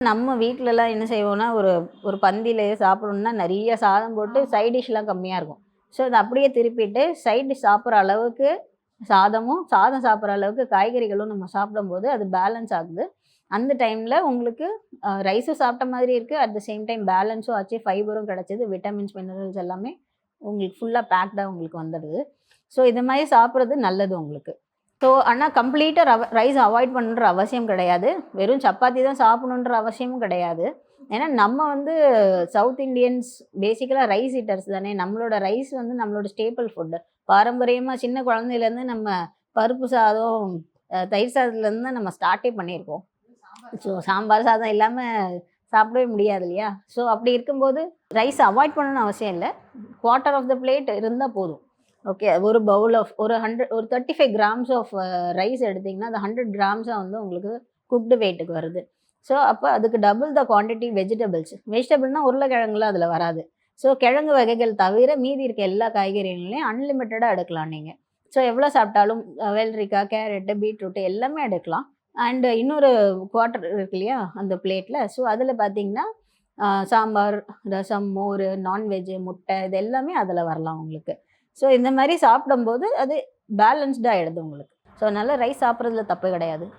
நம்ம வீட்லலாம் என்ன செய்வோம்னா, ஒரு ஒரு பந்தியில சாப்பிடணும்னா நெறைய சாதம் போட்டு சைட் டிஷ்லாம் கம்மியா இருக்கும். ஸோ, அத அப்படியே திருப்பிட்டு சைட் டிஷ் சாப்பிடுற அளவுக்கு சாதம் சாப்பிடுற அளவுக்கு காய்கறிகளும் நம்ம சாப்பிடும்போது அது பேலன்ஸ் ஆகுது. அந்த டைம்ல உங்களுக்கு ரைஸும் சாப்பிட்ட மாதிரி இருக்கு. அட் த சேம் டைம் பேலன்ஸும் ஆச்சு. ஃபைபரும் கிடைச்சது. விட்டமின்ஸ், மினரல்ஸ் எல்லாமே உங்களுக்கு ஃபுல்லா பேக்டா உங்களுக்கு வந்துடுது. ஸோ, இது மாரி சாப்பிடுறது நல்லது உங்களுக்கு. ஸோ, ஆனா கம்ப்ளீட்டா ரைஸ் அவாய்ட் பண்ணணுன்ற அவசியம் கிடையாது. வெறும் சப்பாத்தி தான் சாப்பிடணுன்ற அவசியமும் கிடையாது. ஏன்னா நம்ம வந்து சவுத் இண்டியன்ஸ் பேசிக்கலா ரைஸ் ஈட்டர்ஸ் தானே. நம்மளோட ரைஸ் வந்து நம்மளோட ஸ்டேபிள் ஃபுட். பாரம்பரியமா சின்ன குழந்தையிலேருந்து நம்ம பருப்பு சாதம், தயிர் சாதத்துலேருந்து தான் நம்ம ஸ்டார்ட்டே பண்ணியிருக்கோம். ஸோ, சாம்பார் சாதம் இல்லாம சாப்பிடவே முடியாது இல்லையா? ஸோ, அப்படி இருக்கும்போது ரைஸ் அவாய்ட் பண்ணணும்னு அவசியம் இல்ல. குவார்ட்டர் ஆஃப் த பிளேட் இருந்தா போதும். ஓகே. ஒரு பவுல் ஆஃப் ஒரு 35 கிராம்ஸ் ஆஃப் ரைஸ் எடுத்தீங்கன்னா, அது 100 கிராம்ஸா வந்து உங்களுக்கு குக்டு வெயிட்டுக்கு வருது. ஸோ, அப்ப அதுக்கு டபுள் த குவான்டிட்டி வெஜிடபிள்ஸ். வெஜிடபிள்னா உருளைக்கிழங்குலாம் அதில வராது. ஸோ, கிழங்கு வகைகள் தவிர மீதி இருக்க எல்லா காய்கறிகளையும் அன்லிமிட்டடா எடுக்கலாம் நீங்க. ஸோ, எவ்வளோ சாப்பிட்டாலும் வெள்ளரிக்காய், கேரட்டு, பீட்ரூட் எல்லாமே எடுக்கலாம். அண்ட் இன்னொரு குவார்ட்டர் இருக்கு இல்லையா? அந்த பிளேட்ல. ஸோ, அதில பார்த்தீங்கன்னா, சாம்பார், ரசம், மோரு, நான்வெஜ், முட்டை இது எல்லாமே அதில வரலாம் உங்களுக்கு. ஸோ, இந்த மாரி சாப்பிடும்போது அது பேலன்ஸ்டா ஆயிடுது உங்களுக்கு. ஸோ, அதனால ரைஸ் சாப்பிடுறதுல தப்பு கிடையாது.